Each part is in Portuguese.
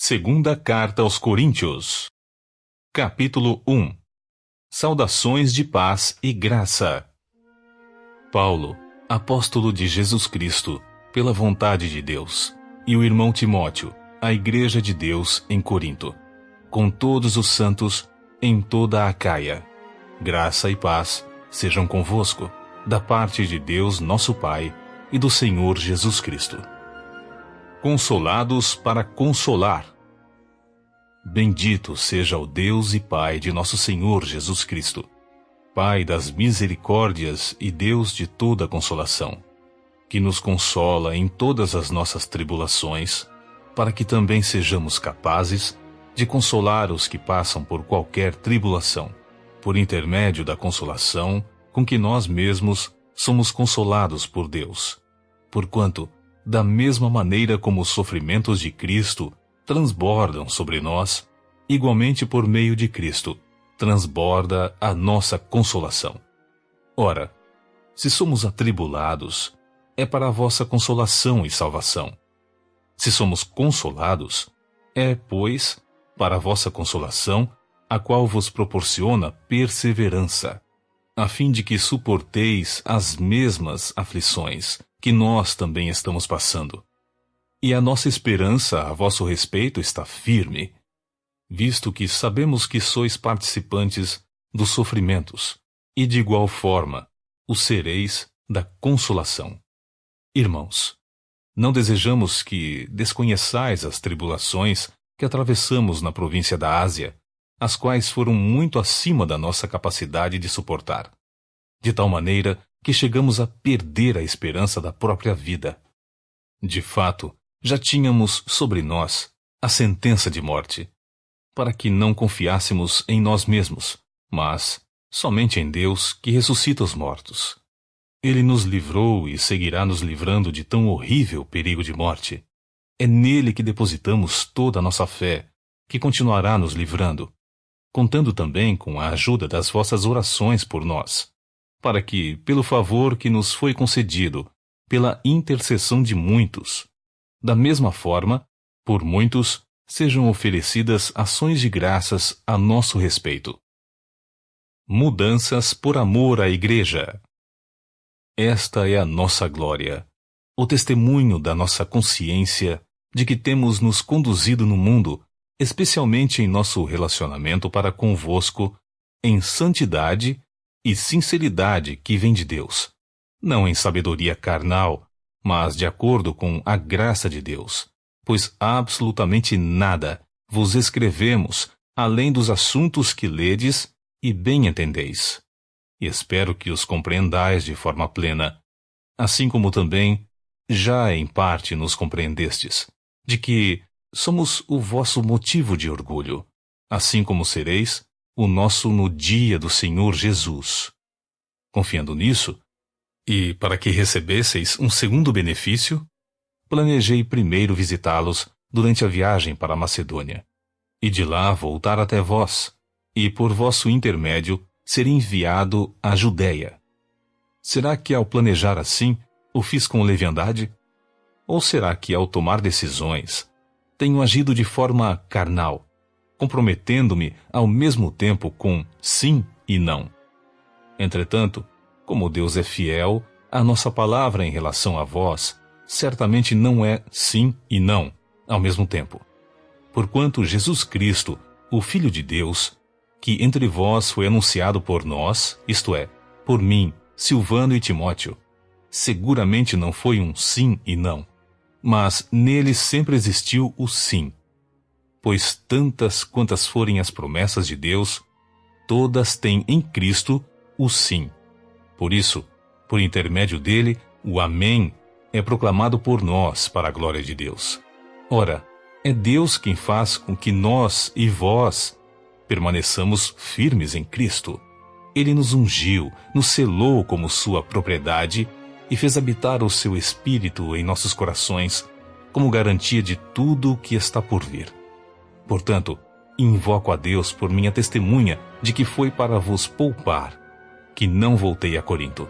Segunda Carta aos Coríntios. Capítulo 1. Saudações de paz e graça. Paulo, apóstolo de Jesus Cristo, pela vontade de Deus, e o irmão Timóteo, a Igreja de Deus em Corinto, com todos os santos em toda a Acaia. Graça e paz sejam convosco, da parte de Deus nosso Pai e do Senhor Jesus Cristo. Consolados para consolar. Bendito seja o Deus e Pai de nosso Senhor Jesus Cristo, Pai das misericórdias e Deus de toda consolação, que nos consola em todas as nossas tribulações, para que também sejamos capazes de consolar os que passam por qualquer tribulação, por intermédio da consolação com que nós mesmos somos consolados por Deus. Porquanto, da mesma maneira como os sofrimentos de Cristo transbordam sobre nós, igualmente por meio de Cristo, transborda a nossa consolação. Ora, se somos atribulados, é para a vossa consolação e salvação. Se somos consolados, é, pois, para a vossa consolação, a qual vos proporciona perseverança, a fim de que suporteis as mesmas aflições que nós também estamos passando. E a nossa esperança a vosso respeito está firme, visto que sabemos que sois participantes dos sofrimentos, e de igual forma o sereis da consolação. Irmãos, não desejamos que desconheçais as tribulações que atravessamos na província da Ásia, as quais foram muito acima da nossa capacidade de suportar, de tal maneira que chegamos a perder a esperança da própria vida. De fato, já tínhamos sobre nós a sentença de morte, para que não confiássemos em nós mesmos, mas somente em Deus que ressuscita os mortos. Ele nos livrou e seguirá nos livrando de tão horrível perigo de morte. É nele que depositamos toda a nossa fé, que continuará nos livrando, contando também com a ajuda das vossas orações por nós, para que, pelo favor que nos foi concedido, pela intercessão de muitos, da mesma forma, por muitos, sejam oferecidas ações de graças a nosso respeito. Mudanças por amor à Igreja. Esta é a nossa glória, o testemunho da nossa consciência de que temos nos conduzido no mundo, especialmente em nosso relacionamento para convosco, em santidade e sinceridade que vem de Deus, não em sabedoria carnal, mas de acordo com a graça de Deus, pois absolutamente nada vos escrevemos além dos assuntos que ledes e bem entendeis. E espero que os compreendais de forma plena, assim como também já em parte nos compreendestes, de que somos o vosso motivo de orgulho, assim como sereis o nosso no dia do Senhor Jesus. Confiando nisso, e para que recebesseis um segundo benefício, planejei primeiro visitá-los durante a viagem para a Macedônia, e de lá voltar até vós, e por vosso intermédio ser enviado à Judéia. Será que ao planejar assim, o fiz com leviandade? Ou será que ao tomar decisões, tenho agido de forma carnal, comprometendo-me ao mesmo tempo com sim e não? Entretanto, como Deus é fiel, a nossa palavra em relação a vós certamente não é sim e não ao mesmo tempo. Porquanto Jesus Cristo, o Filho de Deus, que entre vós foi anunciado por nós, isto é, por mim, Silvano e Timóteo, seguramente não foi um sim e não, mas nele sempre existiu o sim. Pois tantas quantas forem as promessas de Deus, todas têm em Cristo o sim. Por isso, por intermédio dele, o Amém é proclamado por nós para a glória de Deus. Ora, é Deus quem faz com que nós e vós permaneçamos firmes em Cristo. Ele nos ungiu, nos selou como sua propriedade e fez habitar o seu Espírito em nossos corações, como garantia de tudo o que está por vir. Portanto, invoco a Deus por minha testemunha de que foi para vos poupar que não voltei a Corinto.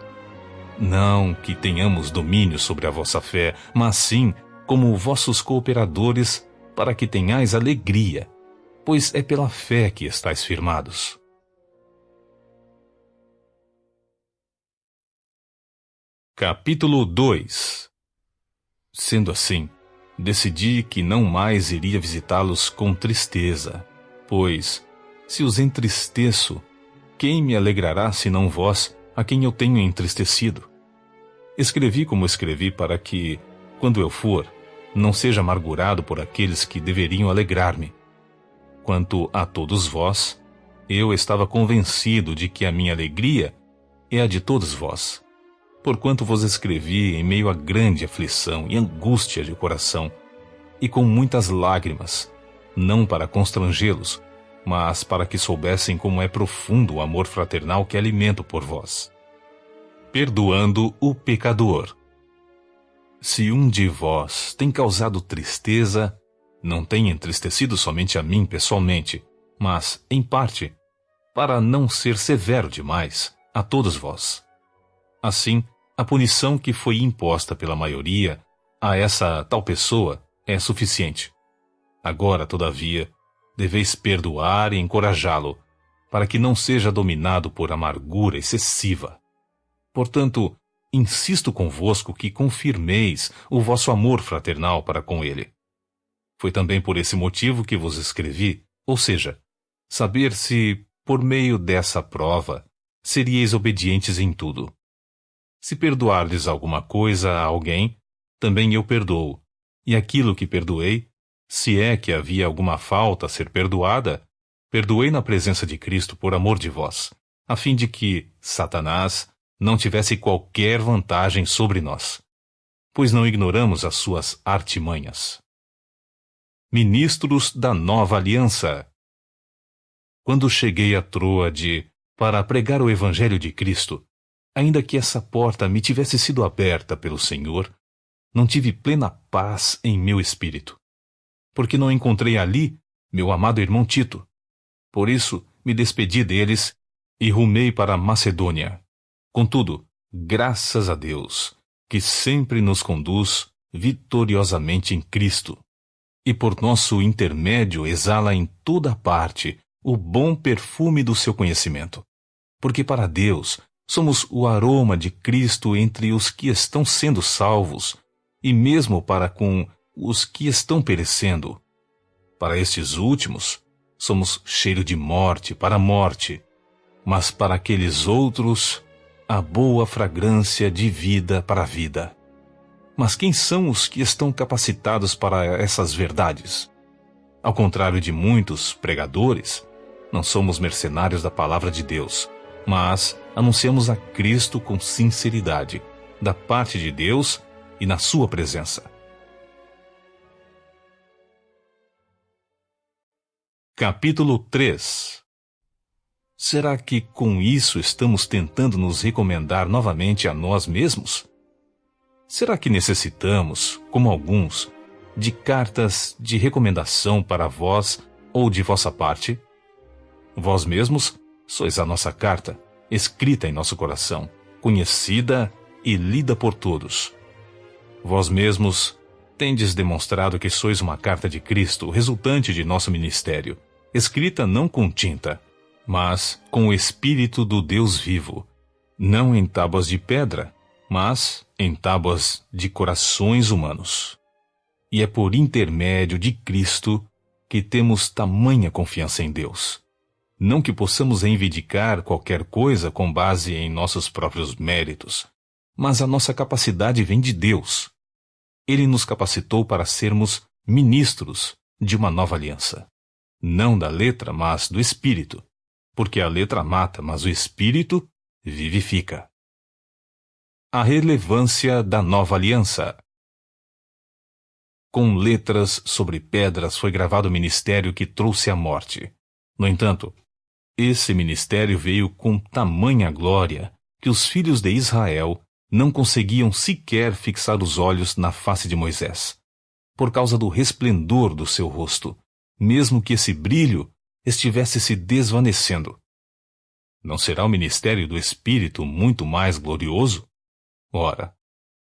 Não que tenhamos domínio sobre a vossa fé, mas sim como vossos cooperadores para que tenhais alegria, pois é pela fé que estáis firmados. Capítulo 2. Sendo assim, decidi que não mais iria visitá-los com tristeza, pois, se os entristeço, quem me alegrará senão vós, a quem eu tenho entristecido? Escrevi como escrevi para que, quando eu for, não seja amargurado por aqueles que deveriam alegrar-me. Quanto a todos vós, eu estava convencido de que a minha alegria é a de todos vós, porquanto vos escrevi em meio a grande aflição e angústia de coração, e com muitas lágrimas, não para constrangê-los, mas para que soubessem como é profundo o amor fraternal que alimento por vós. Perdoando o pecador. Se um de vós tem causado tristeza, não tem entristecido somente a mim pessoalmente, mas, em parte, para não ser severo demais, a todos vós. Assim, a punição que foi imposta pela maioria a essa tal pessoa é suficiente. Agora, todavia, deveis perdoar e encorajá-lo, para que não seja dominado por amargura excessiva. Portanto, insisto convosco que confirmeis o vosso amor fraternal para com ele. Foi também por esse motivo que vos escrevi, ou seja, saber se, por meio dessa prova, seríeis obedientes em tudo. Se perdoardes alguma coisa a alguém, também eu perdoo, e aquilo que perdoei, se é que havia alguma falta a ser perdoada, perdoei na presença de Cristo por amor de vós, a fim de que Satanás não tivesse qualquer vantagem sobre nós, pois não ignoramos as suas artimanhas. Ministros da Nova Aliança. Quando cheguei a Troade para pregar o Evangelho de Cristo, ainda que essa porta me tivesse sido aberta pelo Senhor, não tive plena paz em meu espírito, porque não encontrei ali meu amado irmão Tito. Por isso, me despedi deles e rumei para a Macedônia. Contudo, graças a Deus, que sempre nos conduz vitoriosamente em Cristo, e por nosso intermédio exala em toda parte o bom perfume do seu conhecimento. Porque para Deus somos o aroma de Cristo entre os que estão sendo salvos, e mesmo para com os que estão perecendo. Para estes últimos, somos cheiro de morte para a morte, mas para aqueles outros, a boa fragrância de vida para a vida. Mas quem são os que estão capacitados para essas verdades? Ao contrário de muitos pregadores, não somos mercenários da palavra de Deus, mas anunciamos a Cristo com sinceridade, da parte de Deus e na sua presença. Capítulo 3. Será que com isso estamos tentando nos recomendar novamente a nós mesmos? Será que necessitamos, como alguns, de cartas de recomendação para vós ou de vossa parte? Vós mesmos sois a nossa carta, escrita em nosso coração, conhecida e lida por todos. Vós mesmos tendes demonstrado que sois uma carta de Cristo, resultante de nosso ministério, escrita não com tinta, mas com o Espírito do Deus vivo, não em tábuas de pedra, mas em tábuas de corações humanos. E é por intermédio de Cristo que temos tamanha confiança em Deus. Não que possamos reivindicar qualquer coisa com base em nossos próprios méritos, mas a nossa capacidade vem de Deus. Ele nos capacitou para sermos ministros de uma nova aliança. Não da letra, mas do Espírito, porque a letra mata, mas o Espírito vivifica. A relevância da nova aliança. Com letras sobre pedras foi gravado o ministério que trouxe a morte. No entanto, esse ministério veio com tamanha glória que os filhos de Israel não conseguiam sequer fixar os olhos na face de Moisés, por causa do resplendor do seu rosto, mesmo que esse brilho estivesse se desvanecendo. Não será o ministério do Espírito muito mais glorioso? Ora,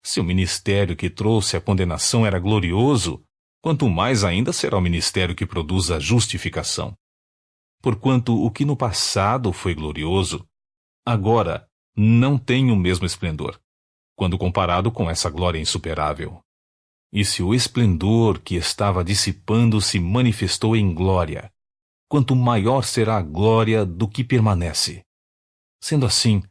se o ministério que trouxe a condenação era glorioso, quanto mais ainda será o ministério que produz a justificação. Porquanto o que no passado foi glorioso, agora não tem o mesmo esplendor, quando comparado com essa glória insuperável. E se o esplendor que estava dissipando se manifestou em glória, quanto maior será a glória do que permanece. Sendo assim,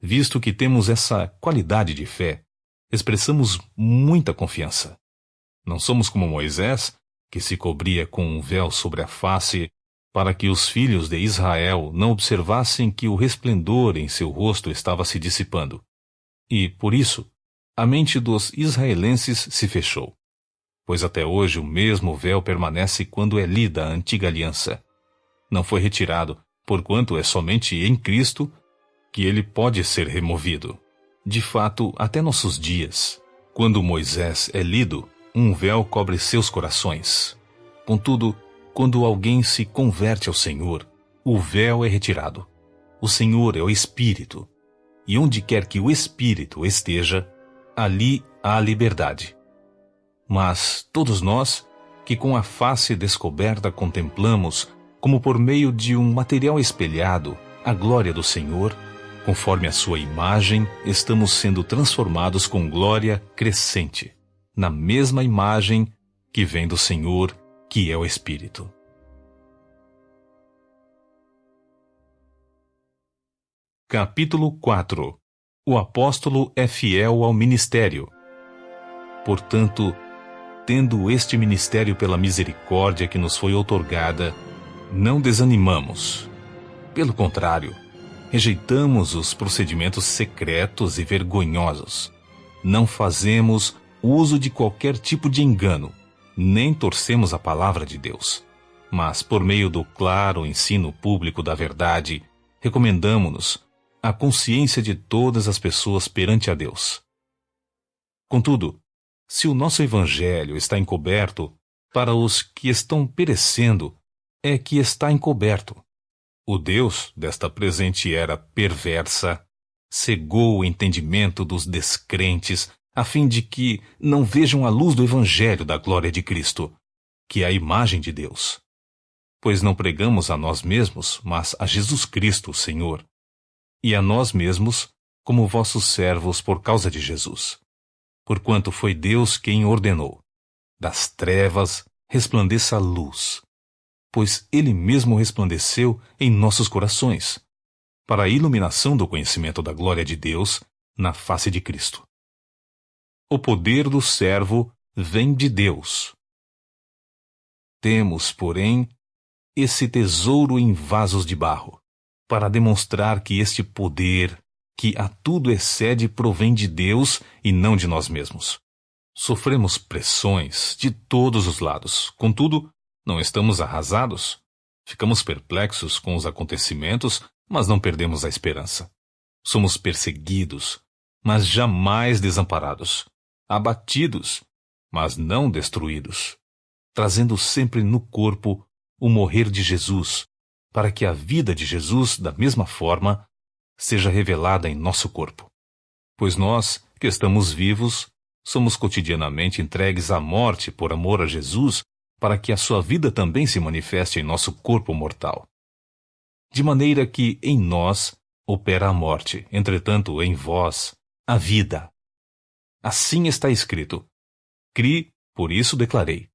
visto que temos essa qualidade de fé, expressamos muita confiança. Não somos como Moisés, que se cobria com um véu sobre a face, para que os filhos de Israel não observassem que o resplendor em seu rosto estava se dissipando. E, por isso, a mente dos israelenses se fechou. Pois até hoje o mesmo véu permanece quando é lida a antiga aliança. Não foi retirado, porquanto é somente em Cristo que ele pode ser removido. De fato, até nossos dias, quando Moisés é lido, um véu cobre seus corações. Contudo, quando alguém se converte ao Senhor, o véu é retirado. O Senhor é o Espírito, e onde quer que o Espírito esteja, ali há liberdade. Mas todos nós, que com a face descoberta contemplamos, como por meio de um material espelhado, a glória do Senhor, conforme a sua imagem, estamos sendo transformados com glória crescente, na mesma imagem que vem do Senhor, que é o Espírito. Capítulo 4. O apóstolo é fiel ao ministério. Portanto, tendo este ministério pela misericórdia que nos foi outorgada, não desanimamos. Pelo contrário, rejeitamos os procedimentos secretos e vergonhosos. Não fazemos uso de qualquer tipo de engano, nem torcemos a palavra de Deus. Mas, por meio do claro ensino público da verdade, recomendamo-nos à consciência de todas as pessoas perante a Deus. Contudo, se o nosso evangelho está encoberto, para os que estão perecendo, é que está encoberto. O Deus desta presente era perversa cegou o entendimento dos descrentes, a fim de que não vejam a luz do Evangelho da glória de Cristo, que é a imagem de Deus. Pois não pregamos a nós mesmos, mas a Jesus Cristo, o Senhor, e a nós mesmos como vossos servos por causa de Jesus. Porquanto foi Deus quem ordenou: das trevas resplandeça a luz, pois Ele mesmo resplandeceu em nossos corações, para a iluminação do conhecimento da glória de Deus na face de Cristo. O poder do servo vem de Deus. Temos, porém, esse tesouro em vasos de barro, para demonstrar que este poder, que a tudo excede, provém de Deus e não de nós mesmos. Sofremos pressões de todos os lados, contudo, não estamos arrasados. Ficamos perplexos com os acontecimentos, mas não perdemos a esperança. Somos perseguidos, mas jamais desamparados. Abatidos, mas não destruídos. Trazendo sempre no corpo o morrer de Jesus, para que a vida de Jesus, da mesma forma, seja revelada em nosso corpo. Pois nós, que estamos vivos, somos cotidianamente entregues à morte por amor a Jesus, para que a sua vida também se manifeste em nosso corpo mortal. De maneira que em nós opera a morte, entretanto em vós a vida. Assim está escrito: Cri, por isso declarei.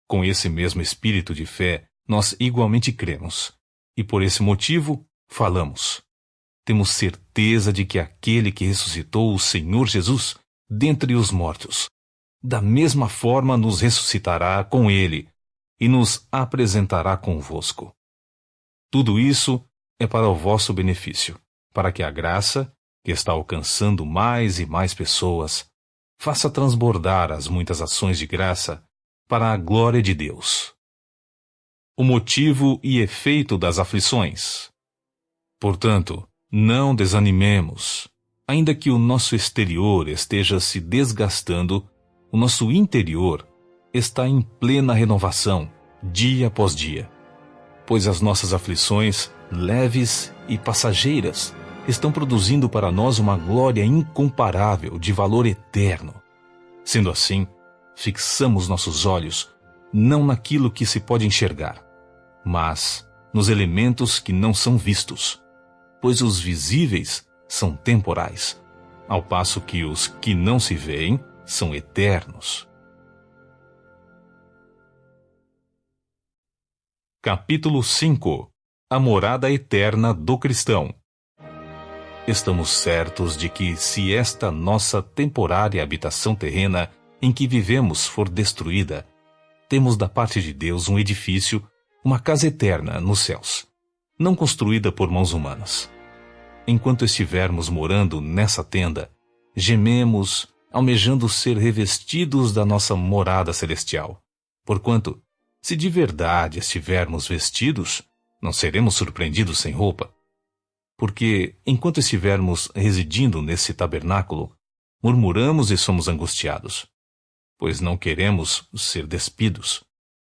Com esse mesmo espírito de fé, nós igualmente cremos, e por esse motivo falamos. Temos certeza de que aquele que ressuscitou o Senhor Jesus dentre os mortos, da mesma forma nos ressuscitará com ele e nos apresentará convosco. Tudo isso é para o vosso benefício, para que a graça, que está alcançando mais e mais pessoas, faça transbordar as muitas ações de graça para a glória de Deus. O motivo e efeito das aflições. Portanto, não desanimemos. Ainda que o nosso exterior esteja se desgastando, o nosso interior está em plena renovação, dia após dia. Pois as nossas aflições, leves e passageiras, estão produzindo para nós uma glória incomparável de valor eterno. Sendo assim, fixamos nossos olhos não naquilo que se pode enxergar, mas nos elementos que não são vistos, pois os visíveis são temporais, ao passo que os que não se veem são eternos. Capítulo 5. A morada eterna do cristão. Estamos certos de que, se esta nossa temporária habitação terrena em que vivemos for destruída, temos da parte de Deus um edifício, uma casa eterna nos céus, não construída por mãos humanas. Enquanto estivermos morando nessa tenda, gememos, almejando ser revestidos da nossa morada celestial. Porquanto, se de verdade estivermos vestidos, não seremos surpreendidos sem roupa. Porque, enquanto estivermos residindo nesse tabernáculo, murmuramos e somos angustiados, pois não queremos ser despidos,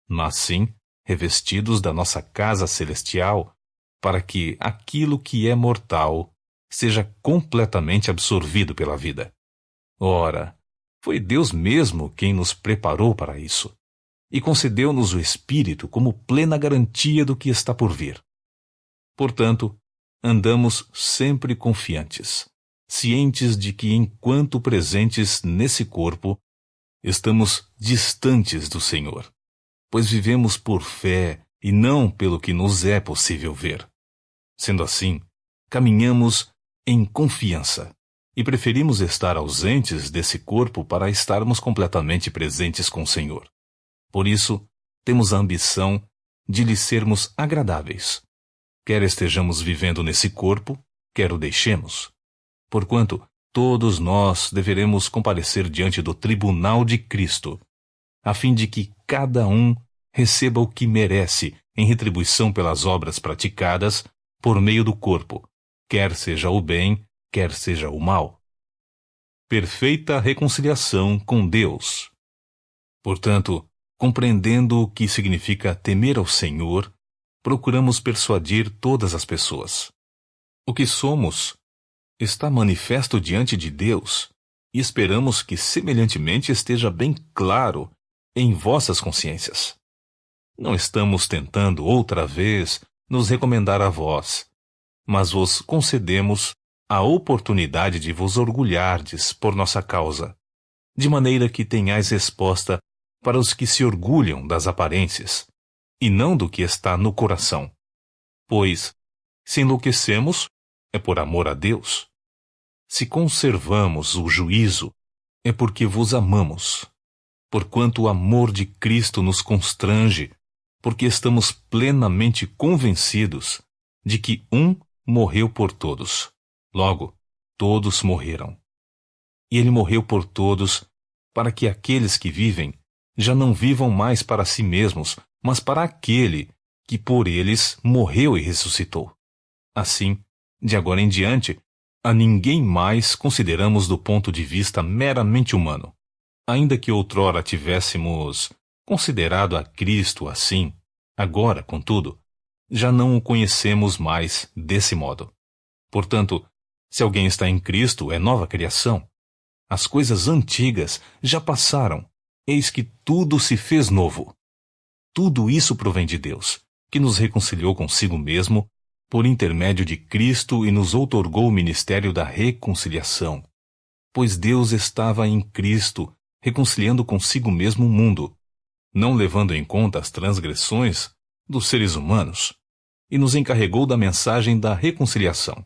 mas sim revestidos da nossa casa celestial, para que aquilo que é mortal seja completamente absorvido pela vida. Ora, foi Deus mesmo quem nos preparou para isso, e concedeu-nos o Espírito como plena garantia do que está por vir. Portanto, andamos sempre confiantes, cientes de que, enquanto presentes nesse corpo, estamos distantes do Senhor, pois vivemos por fé e não pelo que nos é possível ver. Sendo assim, caminhamos em confiança e preferimos estar ausentes desse corpo para estarmos completamente presentes com o Senhor. Por isso, temos a ambição de lhe sermos agradáveis, quer estejamos vivendo nesse corpo, quer o deixemos. Porquanto, todos nós deveremos comparecer diante do tribunal de Cristo, a fim de que cada um receba o que merece em retribuição pelas obras praticadas por meio do corpo, quer seja o bem, quer seja o mal. Perfeita reconciliação com Deus. Portanto, compreendendo o que significa temer ao Senhor, procuramos persuadir todas as pessoas. O que somos está manifesto diante de Deus, e esperamos que semelhantemente esteja bem claro em vossas consciências. Não estamos tentando outra vez nos recomendar a vós, mas vos concedemos a oportunidade de vos orgulhardes por nossa causa, de maneira que tenhais resposta para os que se orgulham das aparências, e não do que está no coração. Pois, se enlouquecemos, é por amor a Deus. Se conservamos o juízo, é porque vos amamos. Porquanto o amor de Cristo nos constrange, porque estamos plenamente convencidos de que um morreu por todos. Logo, todos morreram. E ele morreu por todos, para que aqueles que vivem já não vivam mais para si mesmos, mas para aquele que por eles morreu e ressuscitou. Assim, de agora em diante, a ninguém mais consideramos do ponto de vista meramente humano. Ainda que outrora tivéssemos considerado a Cristo assim, agora, contudo, já não o conhecemos mais desse modo. Portanto, se alguém está em Cristo, é nova criação. As coisas antigas já passaram, eis que tudo se fez novo. Tudo isso provém de Deus, que nos reconciliou consigo mesmo por intermédio de Cristo e nos outorgou o ministério da reconciliação. Pois Deus estava em Cristo, reconciliando consigo mesmo o mundo, não levando em conta as transgressões dos seres humanos, e nos encarregou da mensagem da reconciliação.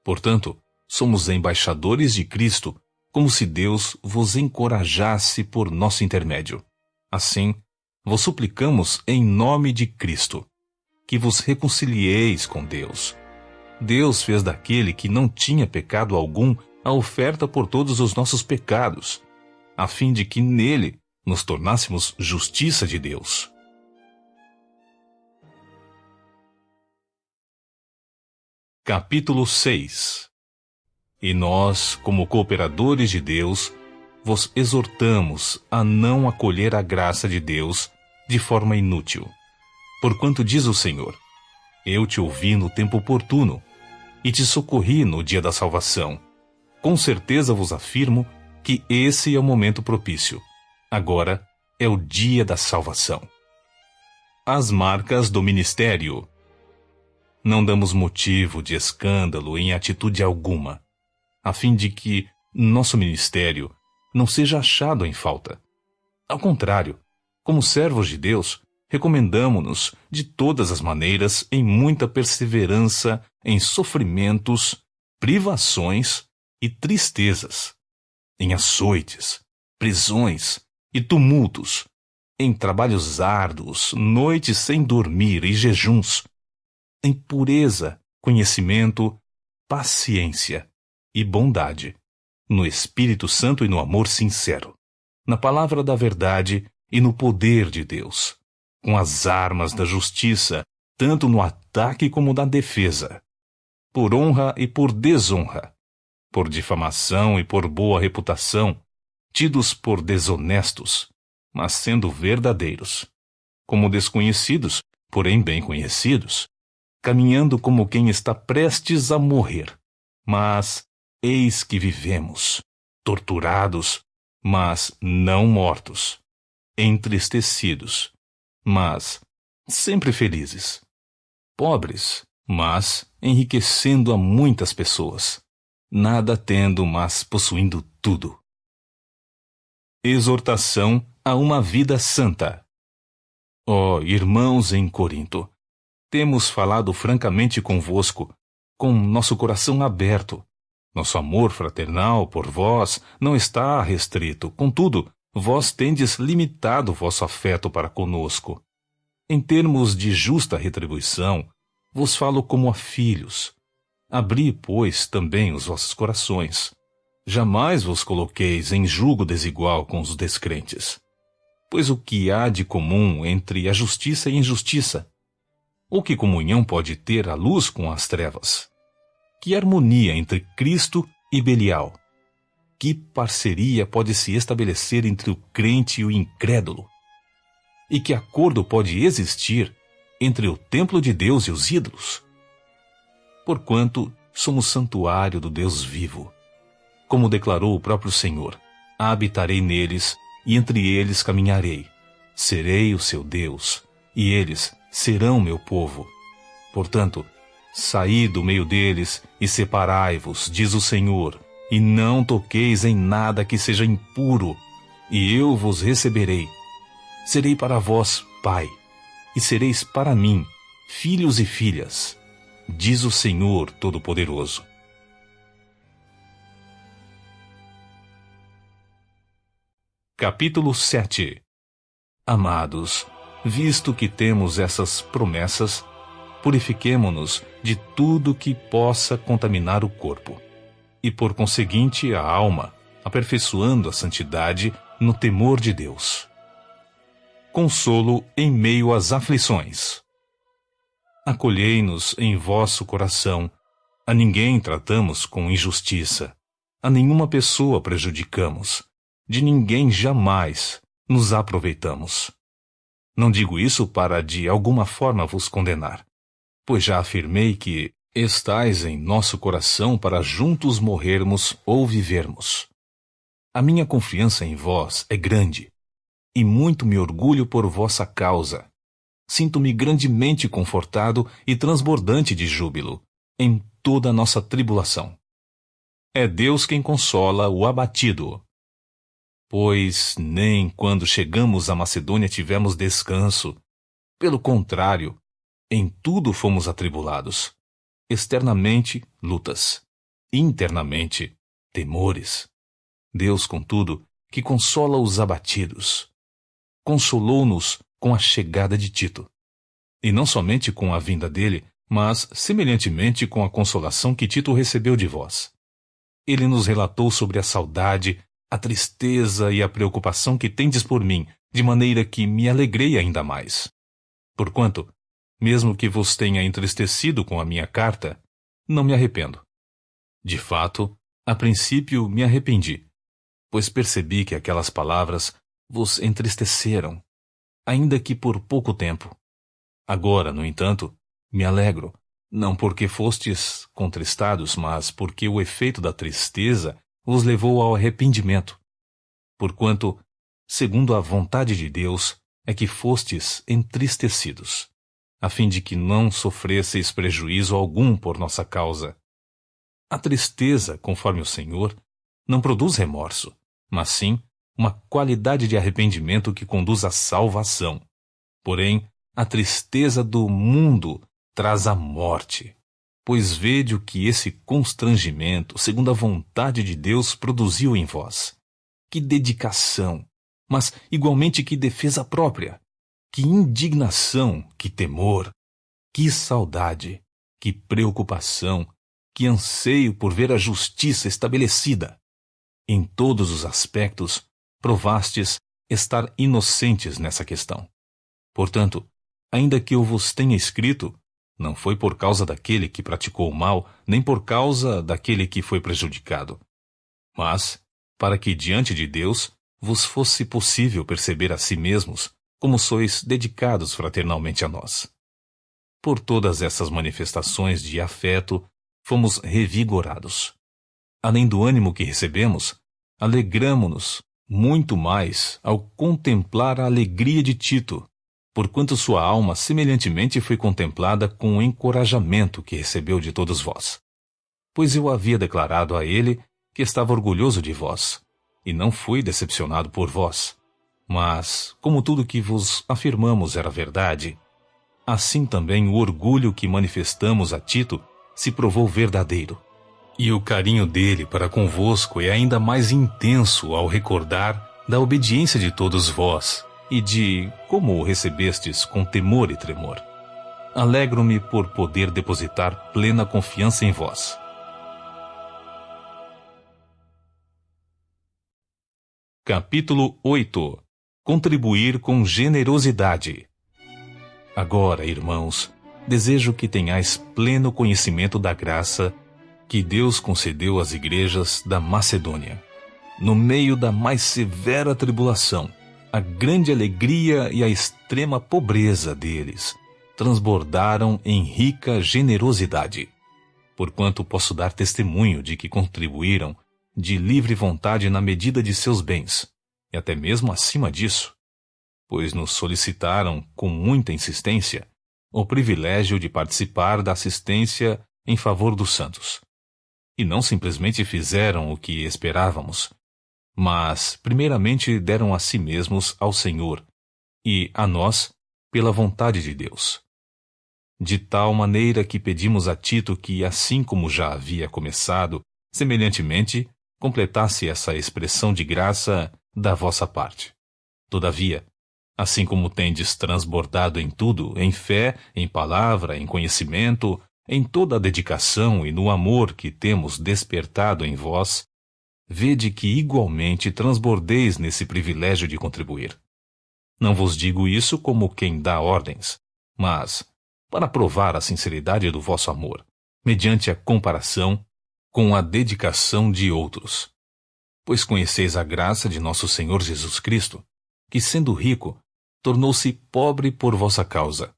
Portanto, somos embaixadores de Cristo, como se Deus vos encorajasse por nosso intermédio. Assim, vos suplicamos em nome de Cristo, que vos reconcilieis com Deus. Deus fez daquele que não tinha pecado algum a oferta por todos os nossos pecados, a fim de que nele nos tornássemos justiça de Deus. Capítulo 6. E nós, como cooperadores de Deus, vos exortamos a não acolher a graça de Deus de forma inútil. Porquanto diz o Senhor: Eu te ouvi no tempo oportuno, e te socorri no dia da salvação. Com certeza vos afirmo que esse é o momento propício. Agora é o dia da salvação. As marcas do ministério. Não damos motivo de escândalo em atitude alguma, a fim de que nosso ministério não seja achado em falta. Ao contrário, como servos de Deus, recomendamo-nos de todas as maneiras em muita perseverança em sofrimentos, privações e tristezas, em açoites, prisões e tumultos, em trabalhos árduos, noites sem dormir e jejuns, em pureza, conhecimento, paciência e bondade, no Espírito Santo e no amor sincero, na palavra da verdade e no poder de Deus, com as armas da justiça, tanto no ataque como na defesa, por honra e por desonra, por difamação e por boa reputação, tidos por desonestos, mas sendo verdadeiros, como desconhecidos, porém bem conhecidos, caminhando como quem está prestes a morrer. Mas eis que vivemos, torturados, mas não mortos, entristecidos, mas sempre felizes, pobres, mas enriquecendo a muitas pessoas, nada tendo, mas possuindo tudo. Exortação a uma vida santa. Ó irmãos em Corinto, temos falado francamente convosco, com nosso coração aberto. Nosso amor fraternal por vós não está restrito, contudo, vós tendes limitado vosso afeto para conosco. Em termos de justa retribuição, vos falo como a filhos. Abri, pois, também os vossos corações. Jamais vos coloqueis em julgo desigual com os descrentes. Pois o que há de comum entre a justiça e a injustiça? Ou que comunhão pode ter a luz com as trevas? Que harmonia entre Cristo e Belial? Que parceria pode se estabelecer entre o crente e o incrédulo? E que acordo pode existir entre o templo de Deus e os ídolos? Porquanto somos santuário do Deus vivo. Como declarou o próprio Senhor, habitarei neles e entre eles caminharei. Serei o seu Deus, e eles serão meu povo. Portanto, saí do meio deles e separai-vos, diz o Senhor, e não toqueis em nada que seja impuro, e eu vos receberei. Serei para vós pai, e sereis para mim filhos e filhas, diz o Senhor Todo-Poderoso. Capítulo 7. Amados, visto que temos essas promessas, purifiquemo-nos de tudo que possa contaminar o corpo, e por conseguinte a alma, aperfeiçoando a santidade no temor de Deus. Consolo em meio às aflições. Acolhei-nos em vosso coração, a ninguém tratamos com injustiça, a nenhuma pessoa prejudicamos, de ninguém jamais nos aproveitamos. Não digo isso para de alguma forma vos condenar, pois já afirmei que estais em nosso coração para juntos morrermos ou vivermos. A minha confiança em vós é grande, e muito me orgulho por vossa causa. Sinto-me grandemente confortado e transbordante de júbilo em toda a nossa tribulação. É Deus quem consola o abatido. Pois nem quando chegamos à Macedônia tivemos descanso. Pelo contrário, em tudo fomos atribulados. Externamente, lutas. Internamente, temores. Deus, contudo, que consola os abatidos, consolou-nos com a chegada de Tito. E não somente com a vinda dele, mas, semelhantemente, com a consolação que Tito recebeu de vós. Ele nos relatou sobre a saudade, a tristeza e a preocupação que tendes por mim, de maneira que me alegrei ainda mais. Porquanto, mesmo que vos tenha entristecido com a minha carta, não me arrependo. De fato, a princípio me arrependi, pois percebi que aquelas palavras vos entristeceram, ainda que por pouco tempo. Agora, no entanto, me alegro, não porque fostes contristados, mas porque o efeito da tristeza vos levou ao arrependimento. Porquanto, segundo a vontade de Deus, é que fostes entristecidos, a fim de que não sofresseis prejuízo algum por nossa causa. A tristeza, conforme o Senhor, não produz remorso, mas sim uma qualidade de arrependimento que conduz à salvação. Porém, a tristeza do mundo traz a morte. Pois vede o que esse constrangimento, segundo a vontade de Deus, produziu em vós. Que dedicação, mas igualmente que defesa própria. Que indignação, que temor, que saudade, que preocupação, que anseio por ver a justiça estabelecida. Em todos os aspectos, provastes estar inocentes nessa questão. Portanto, ainda que eu vos tenha escrito, não foi por causa daquele que praticou o mal, nem por causa daquele que foi prejudicado, mas para que diante de Deus vos fosse possível perceber a si mesmos como sois dedicados fraternalmente a nós. Por todas essas manifestações de afeto, fomos revigorados. Além do ânimo que recebemos, alegramo-nos muito mais ao contemplar a alegria de Tito, porquanto sua alma semelhantemente foi contemplada com o encorajamento que recebeu de todos vós. Pois eu havia declarado a ele que estava orgulhoso de vós, e não fui decepcionado por vós. Mas, como tudo que vos afirmamos era verdade, assim também o orgulho que manifestamos a Tito se provou verdadeiro. E o carinho dele para convosco é ainda mais intenso ao recordar da obediência de todos vós, e de como o recebestes com temor e tremor. Alegro-me por poder depositar plena confiança em vós. Capítulo 8. Contribuir com generosidade. Agora, irmãos, desejo que tenhais pleno conhecimento da graça que Deus concedeu às igrejas da Macedônia. No meio da mais severa tribulação, a grande alegria e a extrema pobreza deles transbordaram em rica generosidade, porquanto posso dar testemunho de que contribuíram de livre vontade na medida de seus bens, e até mesmo acima disso, pois nos solicitaram com muita insistência o privilégio de participar da assistência em favor dos santos. E não simplesmente fizeram o que esperávamos, mas primeiramente deram a si mesmos ao Senhor e a nós pela vontade de Deus. De tal maneira que pedimos a Tito que, assim como já havia começado, semelhantemente, completasse essa expressão de graça da vossa parte. Todavia, assim como tendes transbordado em tudo, em fé, em palavra, em conhecimento, em toda a dedicação e no amor que temos despertado em vós, vede que igualmente transbordeis nesse privilégio de contribuir. Não vos digo isso como quem dá ordens, mas para provar a sinceridade do vosso amor, mediante a comparação com a dedicação de outros. Pois conheceis a graça de nosso Senhor Jesus Cristo, que sendo rico, tornou-se pobre por vossa causa,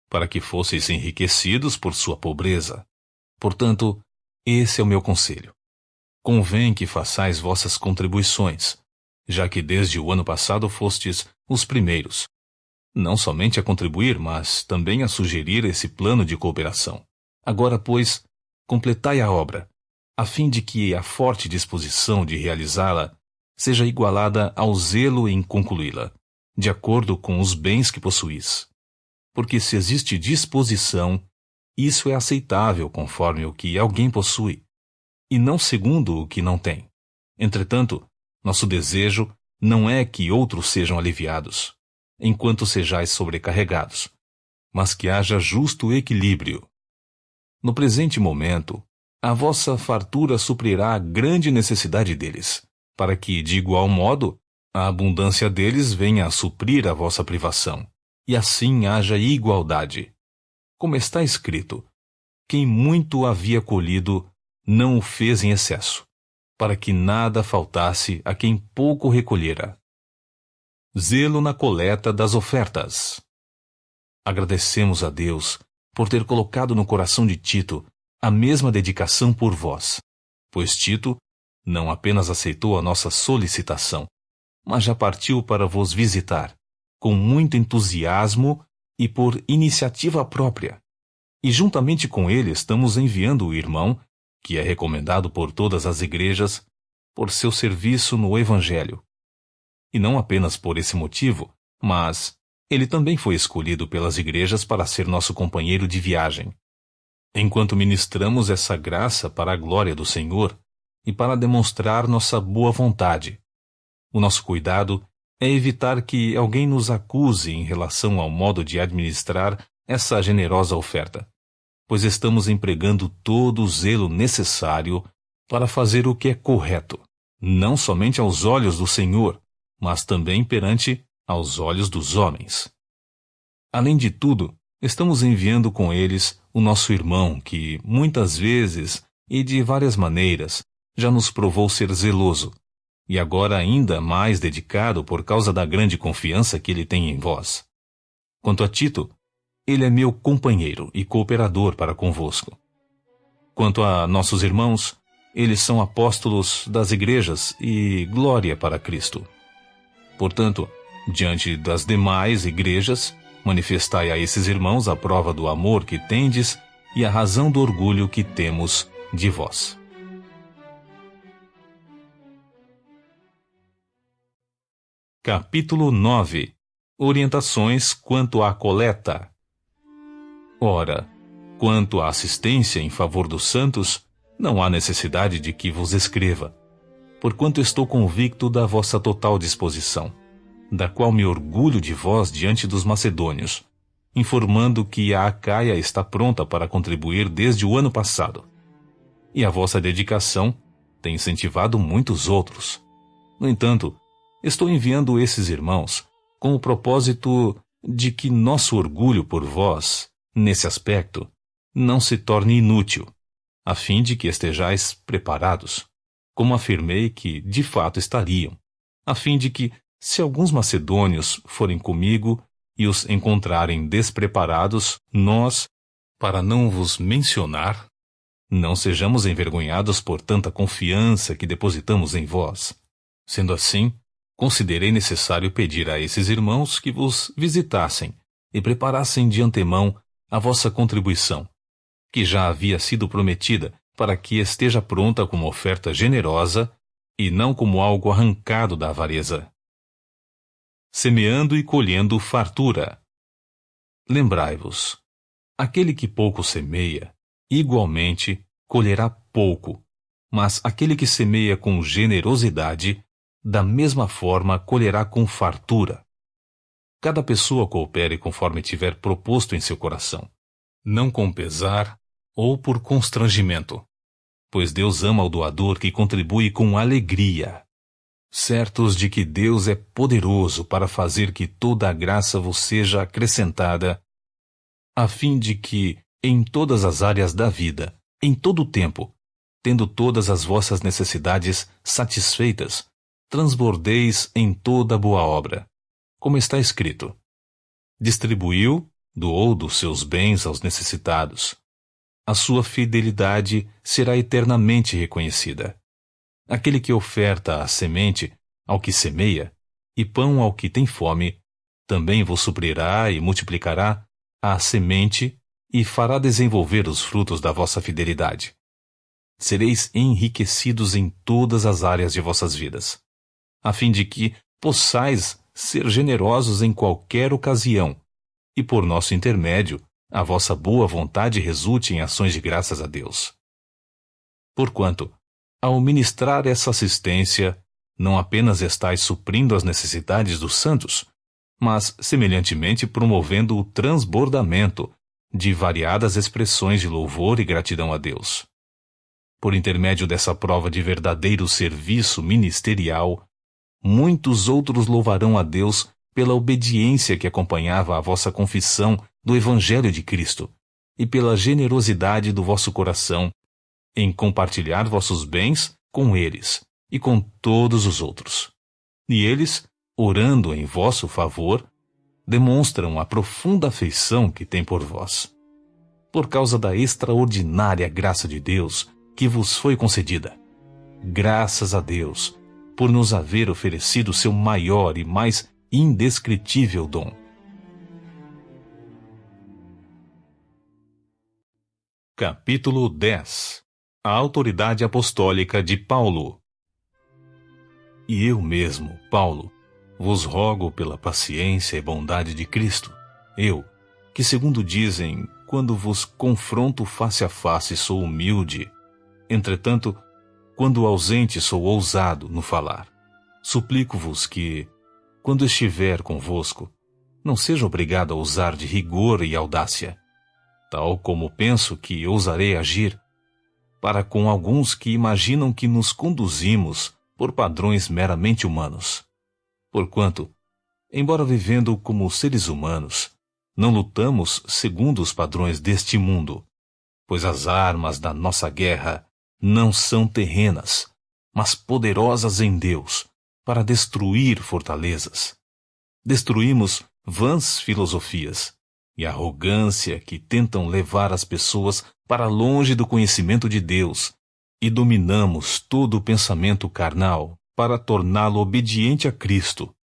para que fosseis enriquecidos por sua pobreza. Portanto, esse é o meu conselho. Convém que façais vossas contribuições, já que desde o ano passado fostes os primeiros, não somente a contribuir, mas também a sugerir esse plano de cooperação. Agora, pois, completai a obra, a fim de que a forte disposição de realizá-la seja igualada ao zelo em concluí-la, de acordo com os bens que possuís. Porque se existe disposição, isso é aceitável conforme o que alguém possui, e não segundo o que não tem. Entretanto, nosso desejo não é que outros sejam aliviados, enquanto sejais sobrecarregados, mas que haja justo equilíbrio. No presente momento, a vossa fartura suprirá a grande necessidade deles, para que, de igual modo, a abundância deles venha a suprir a vossa privação, e assim haja igualdade. Como está escrito, quem muito havia colhido, não o fez em excesso, para que nada faltasse a quem pouco recolhera. Zelo na coleta das ofertas. Agradecemos a Deus por ter colocado no coração de Tito a mesma dedicação por vós, pois Tito não apenas aceitou a nossa solicitação, mas já partiu para vos visitar, com muito entusiasmo e por iniciativa própria. E juntamente com ele estamos enviando o irmão, que é recomendado por todas as igrejas, por seu serviço no Evangelho. E não apenas por esse motivo, mas ele também foi escolhido pelas igrejas para ser nosso companheiro de viagem. Enquanto ministramos essa graça para a glória do Senhor e para demonstrar nossa boa vontade, o nosso cuidado é evitar que alguém nos acuse em relação ao modo de administrar essa generosa oferta, pois estamos empregando todo o zelo necessário para fazer o que é correto, não somente aos olhos do Senhor, mas também perante aos olhos dos homens. Além de tudo, estamos enviando com eles o nosso irmão que, muitas vezes e de várias maneiras, já nos provou ser zeloso, e agora ainda mais dedicado por causa da grande confiança que ele tem em vós. Quanto a Tito, ele é meu companheiro e cooperador para convosco. Quanto a nossos irmãos, eles são apóstolos das igrejas e glória para Cristo. Portanto, diante das demais igrejas, manifestai a esses irmãos a prova do amor que tendes e a razão do orgulho que temos de vós. Capítulo 9. Orientações quanto à coleta. Ora, quanto à assistência em favor dos santos, não há necessidade de que vos escreva, porquanto estou convicto da vossa total disposição, da qual me orgulho de vós diante dos macedônios, informando que a Acaia está pronta para contribuir desde o ano passado. E a vossa dedicação tem incentivado muitos outros. No entanto, estou enviando esses irmãos com o propósito de que nosso orgulho por vós, nesse aspecto, não se torne inútil, a fim de que estejais preparados, como afirmei que de fato estariam, a fim de que, se alguns macedônios forem comigo e os encontrarem despreparados, nós, para não vos mencionar, não sejamos envergonhados por tanta confiança que depositamos em vós. Sendo assim, considerei necessário pedir a esses irmãos que vos visitassem e preparassem de antemão a vossa contribuição, que já havia sido prometida para que esteja pronta como oferta generosa e não como algo arrancado da avareza. Semeando e colhendo fartura. Lembrai-vos, aquele que pouco semeia, igualmente colherá pouco, mas aquele que semeia com generosidade, da mesma forma colherá com fartura. Cada pessoa coopere conforme tiver proposto em seu coração, não com pesar ou por constrangimento, pois Deus ama o doador que contribui com alegria, certos de que Deus é poderoso para fazer que toda a graça vos seja acrescentada, a fim de que, em todas as áreas da vida, em todo o tempo, tendo todas as vossas necessidades satisfeitas, transbordeis em toda boa obra, como está escrito: distribuiu, doou dos seus bens aos necessitados. A sua fidelidade será eternamente reconhecida. Aquele que oferta a semente ao que semeia, e pão ao que tem fome, também vos suprirá e multiplicará a semente e fará desenvolver os frutos da vossa fidelidade. Sereis enriquecidos em todas as áreas de vossas vidas, a fim de que possais ser generosos em qualquer ocasião, e por nosso intermédio, a vossa boa vontade resulte em ações de graças a Deus. Porquanto, ao ministrar essa assistência, não apenas estais suprindo as necessidades dos santos, mas, semelhantemente, promovendo o transbordamento de variadas expressões de louvor e gratidão a Deus. Por intermédio dessa prova de verdadeiro serviço ministerial, muitos outros louvarão a Deus pela obediência que acompanhava a vossa confissão do Evangelho de Cristo e pela generosidade do vosso coração em compartilhar vossos bens com eles e com todos os outros. E eles, orando em vosso favor, demonstram a profunda afeição que têm por vós, por causa da extraordinária graça de Deus que vos foi concedida. Graças a Deus, por nos haver oferecido seu maior e mais indescritível dom. Capítulo 10. A autoridade apostólica de Paulo. E eu mesmo, Paulo, vos rogo pela paciência e bondade de Cristo, eu, que segundo dizem, quando vos confronto face a face sou humilde, entretanto, quando ausente sou ousado no falar. Suplico-vos que, quando estiver convosco, não seja obrigado a usar de rigor e audácia, tal como penso que ousarei agir, para com alguns que imaginam que nos conduzimos por padrões meramente humanos. Porquanto, embora vivendo como seres humanos, não lutamos segundo os padrões deste mundo, pois as armas da nossa guerra não são terrenas, mas poderosas em Deus, para destruir fortalezas. Destruímos vãs filosofias e arrogância que tentam levar as pessoas para longe do conhecimento de Deus, e dominamos todo o pensamento carnal para torná-lo obediente a Cristo.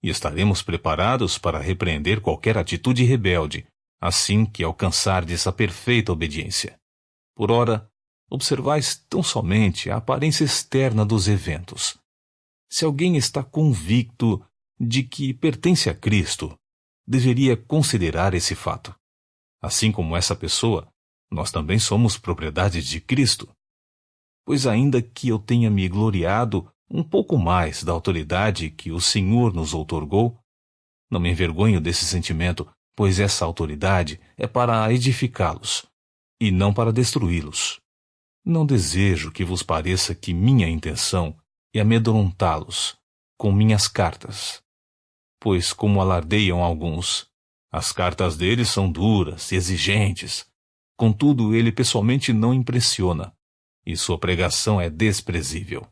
E estaremos preparados para repreender qualquer atitude rebelde, assim que alcançardes a perfeita obediência. Por ora, observais tão somente a aparência externa dos eventos. Se alguém está convicto de que pertence a Cristo, deveria considerar esse fato. Assim como essa pessoa, nós também somos propriedade de Cristo. Pois ainda que eu tenha me gloriado um pouco mais da autoridade que o Senhor nos outorgou, não me envergonho desse sentimento, pois essa autoridade é para edificá-los, e não para destruí-los. Não desejo que vos pareça que minha intenção é amedrontá-los com minhas cartas. Pois, como alardeiam alguns, as cartas deles são duras e exigentes. Contudo, ele pessoalmente não impressiona, e sua pregação é desprezível.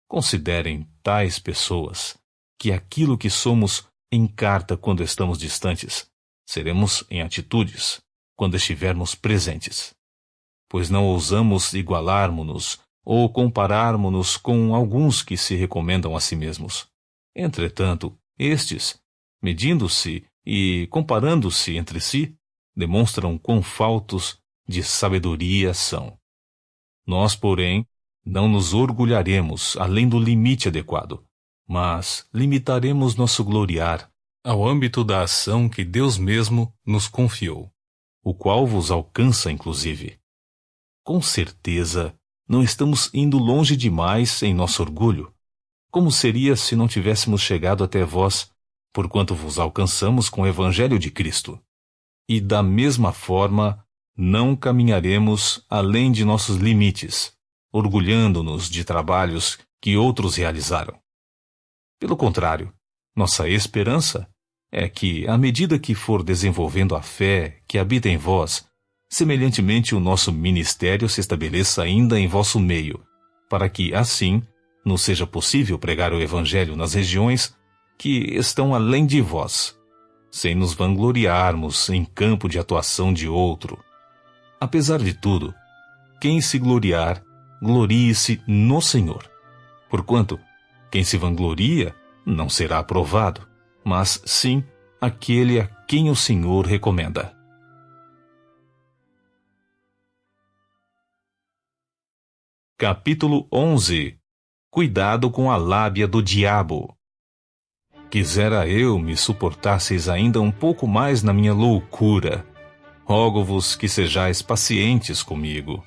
Considerem tais pessoas que aquilo que somos em carta quando estamos distantes, seremos em atitudes quando estivermos presentes. Pois não ousamos igualarmos-nos ou compararmos-nos com alguns que se recomendam a si mesmos. Entretanto, estes, medindo-se e comparando-se entre si, demonstram quão faltos de sabedoria são. Nós, porém, não nos orgulharemos além do limite adequado, mas limitaremos nosso gloriar ao âmbito da ação que Deus mesmo nos confiou, o qual vos alcança inclusive. Com certeza, não estamos indo longe demais em nosso orgulho. Como seria se não tivéssemos chegado até vós, porquanto vos alcançamos com o Evangelho de Cristo? E da mesma forma, não caminharemos além de nossos limites, orgulhando-nos de trabalhos que outros realizaram. Pelo contrário, nossa esperança é que, à medida que for desenvolvendo a fé que habita em vós, semelhantemente o nosso ministério se estabeleça ainda em vosso meio, para que, assim, nos seja possível pregar o Evangelho nas regiões que estão além de vós, sem nos vangloriarmos em campo de atuação de outro. Apesar de tudo, quem se gloriar, glorie-se no Senhor. Porquanto, quem se vangloria não será aprovado, mas sim aquele a quem o Senhor recomenda. Capítulo 11. Cuidado com a lábia do diabo. Quisera eu me suportasseis ainda um pouco mais na minha loucura. Rogo-vos que sejais pacientes comigo,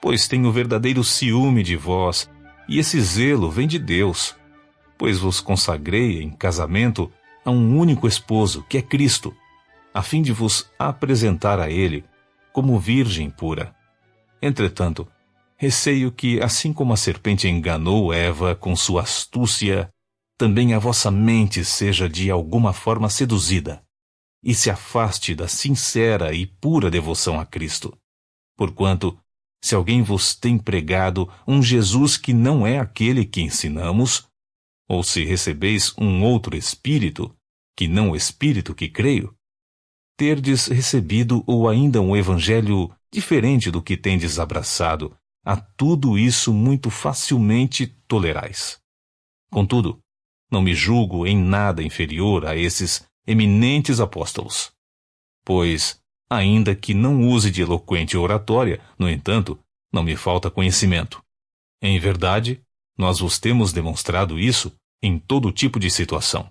pois tenho verdadeiro ciúme de vós, e esse zelo vem de Deus, pois vos consagrei em casamento a um único esposo, que é Cristo, a fim de vos apresentar a Ele como virgem pura. Entretanto, receio que, assim como a serpente enganou Eva com sua astúcia, também a vossa mente seja de alguma forma seduzida, e se afaste da sincera e pura devoção a Cristo. Porquanto, se alguém vos tem pregado um Jesus que não é aquele que ensinamos, ou se recebeis um outro Espírito, que não o Espírito que creio, terdes recebido ou ainda um Evangelho diferente do que tendes abraçado, a tudo isso muito facilmente tolerais. Contudo, não me julgo em nada inferior a esses eminentes apóstolos. Pois, ainda que não use de eloquente oratória, no entanto, não me falta conhecimento. Em verdade, nós vos temos demonstrado isso em todo tipo de situação.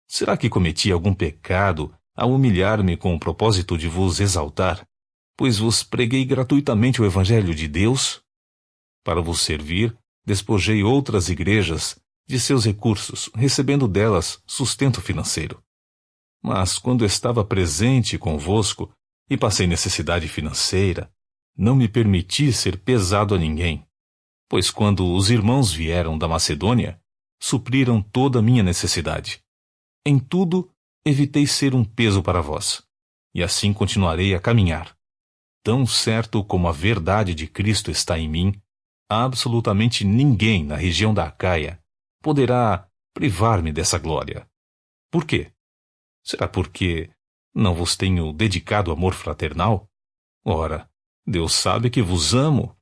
Será que cometi algum pecado ao humilhar-me com o propósito de vos exaltar, pois vos preguei gratuitamente o Evangelho de Deus? Para vos servir, despojei outras igrejas de seus recursos, recebendo delas sustento financeiro. Mas quando estava presente convosco e passei necessidade financeira, não me permiti ser pesado a ninguém, pois quando os irmãos vieram da Macedônia, supriram toda a minha necessidade. Em tudo, evitei ser um peso para vós, e assim continuarei a caminhar. Tão certo como a verdade de Cristo está em mim, absolutamente ninguém na região da Acaia poderá privar-me dessa glória. Por quê? Será porque não vos tenho dedicado amor fraternal? Ora, Deus sabe que vos amo.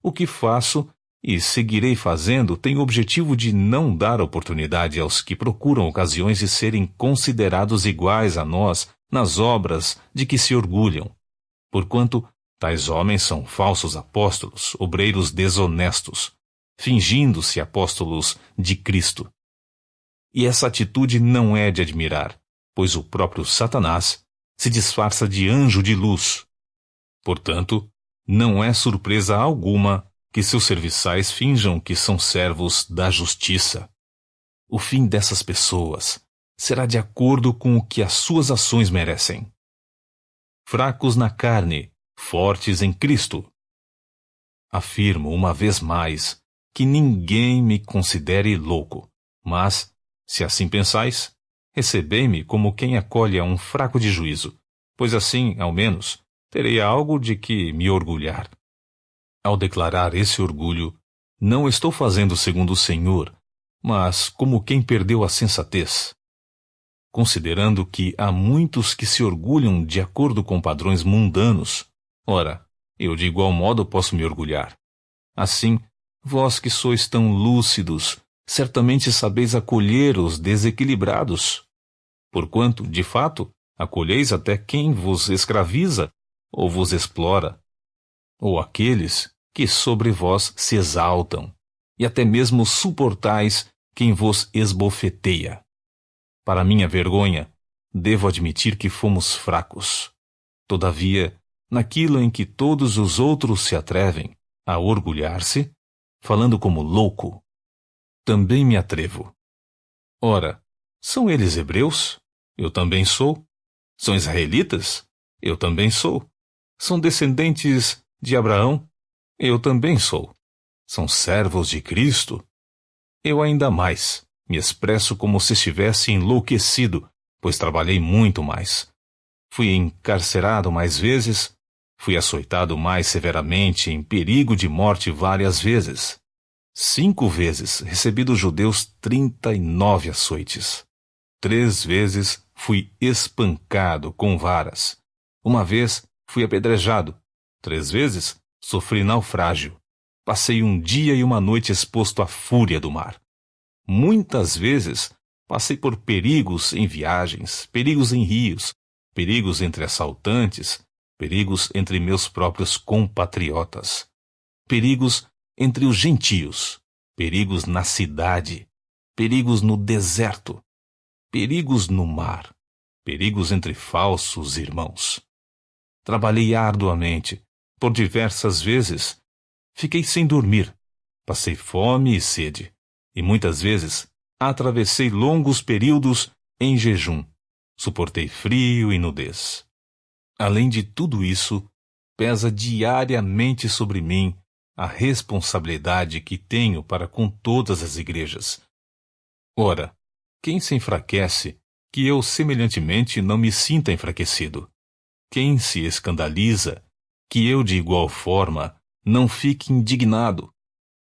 O que faço e seguirei fazendo tem o objetivo de não dar oportunidade aos que procuram ocasiões de serem considerados iguais a nós nas obras de que se orgulham, porquanto tais homens são falsos apóstolos, obreiros desonestos, fingindo-se apóstolos de Cristo. E essa atitude não é de admirar, pois o próprio Satanás se disfarça de anjo de luz. Portanto, não é surpresa alguma que seus serviçais finjam que são servos da justiça. O fim dessas pessoas será de acordo com o que as suas ações merecem. Fracos na carne, fortes em Cristo. Afirmo uma vez mais que ninguém me considere louco, mas, se assim pensais, recebei-me como quem acolhe a um fraco de juízo, pois assim, ao menos, terei algo de que me orgulhar. Ao declarar esse orgulho, não estou fazendo segundo o Senhor, mas como quem perdeu a sensatez. Considerando que há muitos que se orgulham de acordo com padrões mundanos, ora, eu de igual modo posso me orgulhar. Assim, vós que sois tão lúcidos, certamente sabeis acolher os desequilibrados. Porquanto, de fato, acolheis até quem vos escraviza ou vos explora, ou aqueles que sobre vós se exaltam, e até mesmo suportais quem vos esbofeteia. Para minha vergonha, devo admitir que fomos fracos. Todavia, naquilo em que todos os outros se atrevem a orgulhar-se, falando como louco, também me atrevo. Ora, são eles hebreus? Eu também sou. São israelitas? Eu também sou. São descendentes de Abraão? Eu também sou. São servos de Cristo? Eu ainda mais. Me expresso como se estivesse enlouquecido, pois trabalhei muito mais. Fui encarcerado mais vezes, fui açoitado mais severamente, em perigo de morte várias vezes. 5 vezes recebi dos judeus 39 açoites. 3 vezes fui espancado com varas. 1 vez fui apedrejado. 3 vezes sofri naufrágio. Passei 1 dia e 1 noite exposto à fúria do mar. Muitas vezes passei por perigos em viagens, perigos em rios, perigos entre assaltantes, perigos entre meus próprios compatriotas, perigos entre os gentios, perigos na cidade, perigos no deserto, perigos no mar, perigos entre falsos irmãos. Trabalhei arduamente, por diversas vezes. Fiquei sem dormir, passei fome e sede, e muitas vezes atravessei longos períodos em jejum, suportei frio e nudez. Além de tudo isso, pesa diariamente sobre mim a responsabilidade que tenho para com todas as igrejas. Ora, quem se enfraquece, que eu semelhantemente não me sinta enfraquecido? Quem se escandaliza, que eu de igual forma não fique indignado?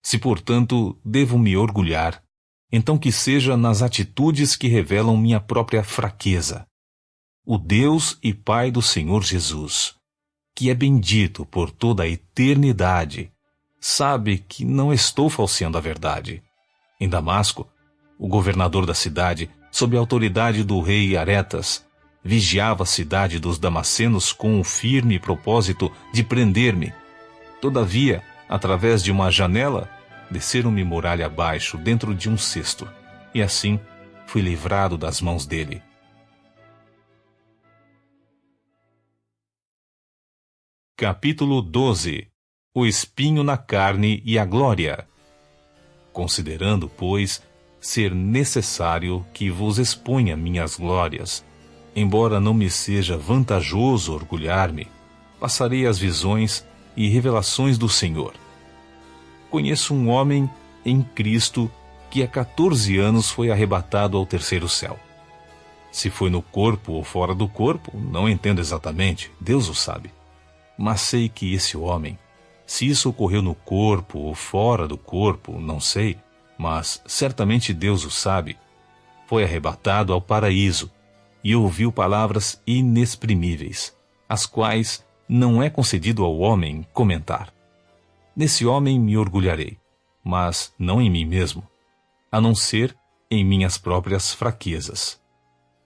Se, portanto, devo me orgulhar, então que seja nas atitudes que revelam minha própria fraqueza. O Deus e Pai do Senhor Jesus, que é bendito por toda a eternidade, sabe que não estou falseando a verdade. Em Damasco, o governador da cidade, sob a autoridade do rei Aretas, vigiava a cidade dos damascenos com o firme propósito de prender-me. Todavia, através de uma janela, desceram-me muralha abaixo dentro de um cesto, e assim fui livrado das mãos dele. Capítulo 12. O espinho na carne e a glória. Considerando, pois, ser necessário que vos exponha minhas glórias, embora não me seja vantajoso orgulhar-me, passarei as visões e revelações do Senhor. Conheço um homem em Cristo que há 14 anos foi arrebatado ao terceiro céu. Se foi no corpo ou fora do corpo, não entendo exatamente, Deus o sabe. Mas sei que esse homem, se isso ocorreu no corpo ou fora do corpo, não sei, mas certamente Deus o sabe, foi arrebatado ao paraíso e ouviu palavras inexprimíveis, as quais não é concedido ao homem comentar. Nesse homem me orgulharei, mas não em mim mesmo, a não ser em minhas próprias fraquezas.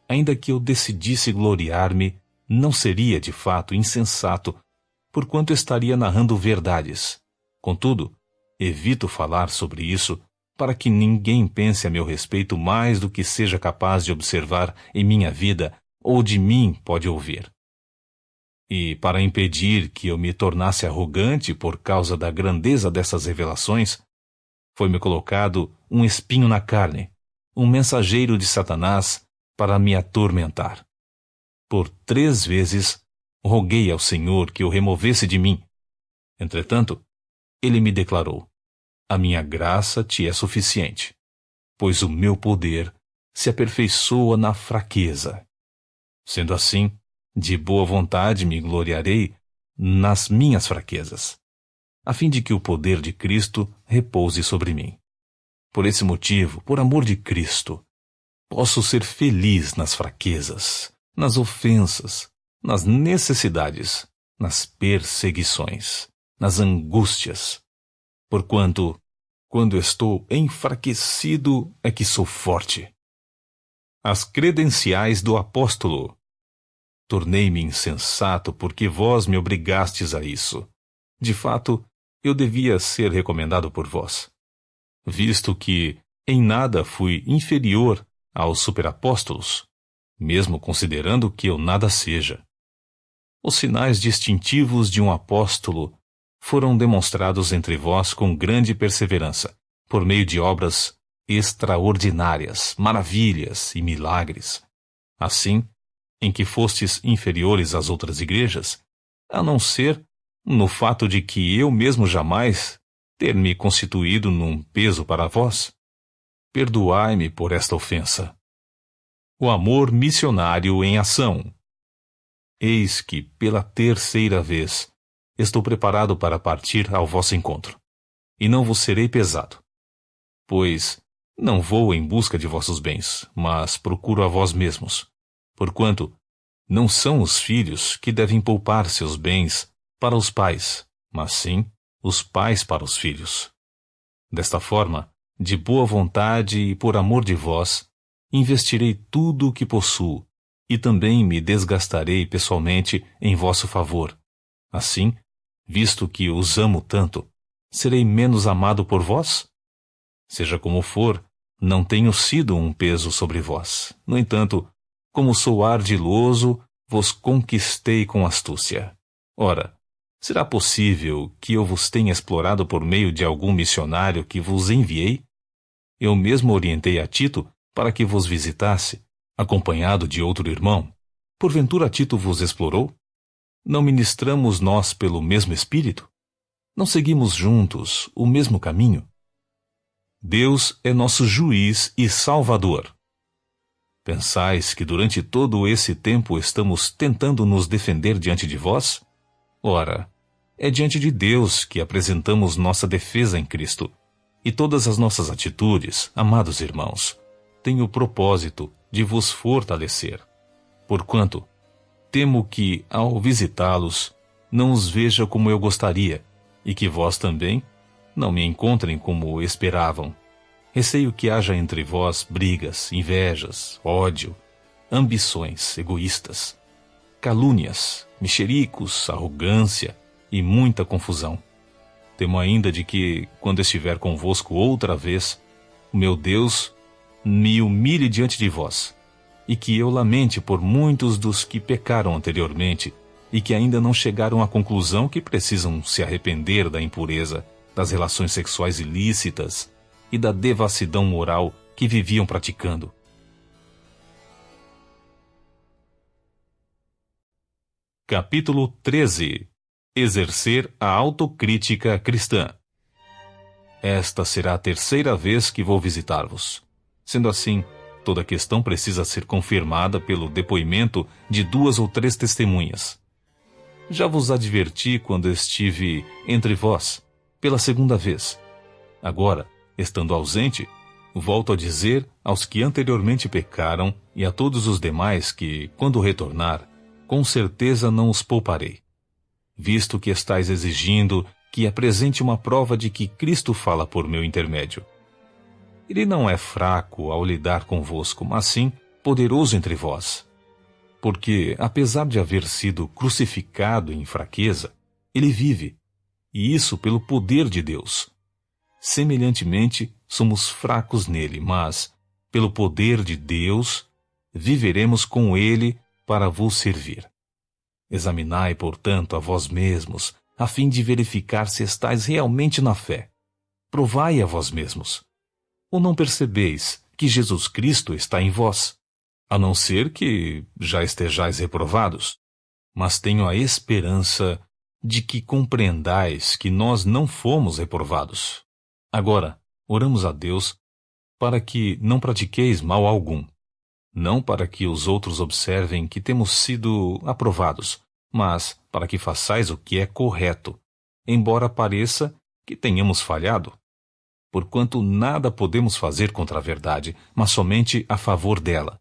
Ainda que eu decidisse gloriar-me, não seria de fato insensato, porquanto estaria narrando verdades. Contudo, evito falar sobre isso para que ninguém pense a meu respeito mais do que seja capaz de observar em minha vida ou de mim pode ouvir. E para impedir que eu me tornasse arrogante por causa da grandeza dessas revelações, foi-me colocado um espinho na carne, um mensageiro de Satanás para me atormentar. Por 3 vezes roguei ao Senhor que o removesse de mim. Entretanto, ele me declarou: a minha graça te é suficiente, pois o meu poder se aperfeiçoa na fraqueza. Sendo assim, de boa vontade me gloriarei nas minhas fraquezas, a fim de que o poder de Cristo repouse sobre mim. Por esse motivo, por amor de Cristo, posso ser feliz nas fraquezas, nas ofensas, nas necessidades, nas perseguições, nas angústias, porquanto, quando estou enfraquecido, é que sou forte. As credenciais do apóstolo. Tornei-me insensato porque vós me obrigastes a isso. De fato, eu devia ser recomendado por vós, visto que em nada fui inferior aos superapóstolos, mesmo considerando que eu nada seja. Os sinais distintivos de um apóstolo foram demonstrados entre vós com grande perseverança, por meio de obras extraordinárias, maravilhas e milagres. Assim, em que fostes inferiores às outras igrejas, a não ser no fato de que eu mesmo jamais ter me constituído num peso para vós. Perdoai-me por esta ofensa. O amor missionário em ação. Eis que, pela 3ª vez, estou preparado para partir ao vosso encontro, e não vos serei pesado. Pois não vou em busca de vossos bens, mas procuro a vós mesmos, porquanto não são os filhos que devem poupar seus bens para os pais, mas sim os pais para os filhos. Desta forma, de boa vontade e por amor de vós, investirei tudo o que possuo, e também me desgastarei pessoalmente em vosso favor. Assim, visto que os amo tanto, serei menos amado por vós? Seja como for, não tenho sido um peso sobre vós. No entanto, como sou ardiloso, vos conquistei com astúcia. Ora, será possível que eu vos tenha explorado por meio de algum missionário que vos enviei? Eu mesmo orientei a Tito para que vos visitasse, acompanhado de outro irmão. Porventura Tito vos explorou? Não ministramos nós pelo mesmo Espírito? Não seguimos juntos o mesmo caminho? Deus é nosso juiz e salvador. Pensais que durante todo esse tempo estamos tentando nos defender diante de vós? Ora, é diante de Deus que apresentamos nossa defesa em Cristo, e todas as nossas atitudes, amados irmãos, têm o propósito de vos fortalecer. Porquanto, temo que, ao visitá-los, não os veja como eu gostaria, e que vós também não me encontrem como esperavam. Receio que haja entre vós brigas, invejas, ódio, ambições egoístas, calúnias, mexericos, arrogância e muita confusão. Temo ainda de que, quando estiver convosco outra vez, o meu Deus me humilhe diante de vós, e que eu lamente por muitos dos que pecaram anteriormente e que ainda não chegaram à conclusão que precisam se arrepender da impureza, das relações sexuais ilícitas e da devassidão moral que viviam praticando. Capítulo 13. Exercer a autocrítica cristã. Esta será a terceira vez que vou visitar-vos. Sendo assim, toda questão precisa ser confirmada pelo depoimento de 2 ou 3 testemunhas. Já vos adverti quando estive entre vós, pela segunda vez. Agora, estando ausente, volto a dizer aos que anteriormente pecaram e a todos os demais que, quando retornar, com certeza não os pouparei. Visto que estais exigindo que apresente uma prova de que Cristo fala por meu intermédio. Ele não é fraco ao lidar convosco, mas sim poderoso entre vós. Porque, apesar de haver sido crucificado em fraqueza, ele vive, e isso pelo poder de Deus. Semelhantemente, somos fracos nele, mas, pelo poder de Deus, viveremos com ele para vos servir. Examinai, portanto, a vós mesmos, a fim de verificar se estáis realmente na fé. Provai a vós mesmos. Ou não percebeis que Jesus Cristo está em vós, a não ser que já estejais reprovados? Mas tenho a esperança de que compreendais que nós não fomos reprovados. Agora, oramos a Deus para que não pratiqueis mal algum, não para que os outros observem que temos sido aprovados, mas para que façais o que é correto, embora pareça que tenhamos falhado. Porquanto nada podemos fazer contra a verdade, mas somente a favor dela.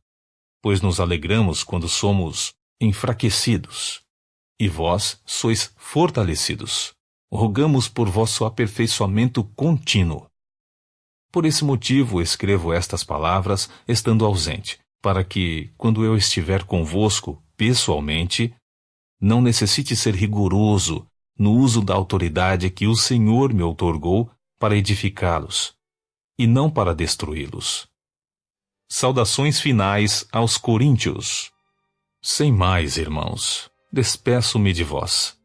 Pois nos alegramos quando somos enfraquecidos, e vós sois fortalecidos. Rogamos por vosso aperfeiçoamento contínuo. Por esse motivo escrevo estas palavras, estando ausente, para que, quando eu estiver convosco pessoalmente, não necessite ser rigoroso no uso da autoridade que o Senhor me outorgou para edificá-los, e não para destruí-los. Saudações finais aos Coríntios. Sem mais, irmãos, despeço-me de vós.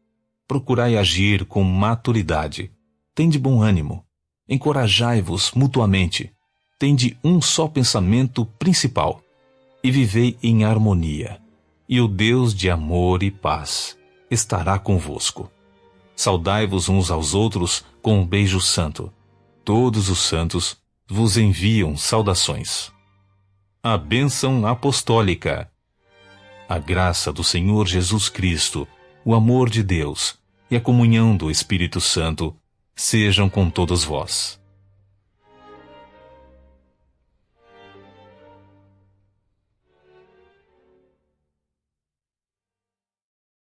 Procurai agir com maturidade. Tende bom ânimo. Encorajai-vos mutuamente. Tende um só pensamento principal. E vivei em harmonia. E o Deus de amor e paz estará convosco. Saudai-vos uns aos outros com um beijo santo. Todos os santos vos enviam saudações. A bênção apostólica. A graça do Senhor Jesus Cristo, o amor de Deus e a comunhão do Espírito Santo sejam com todos vós.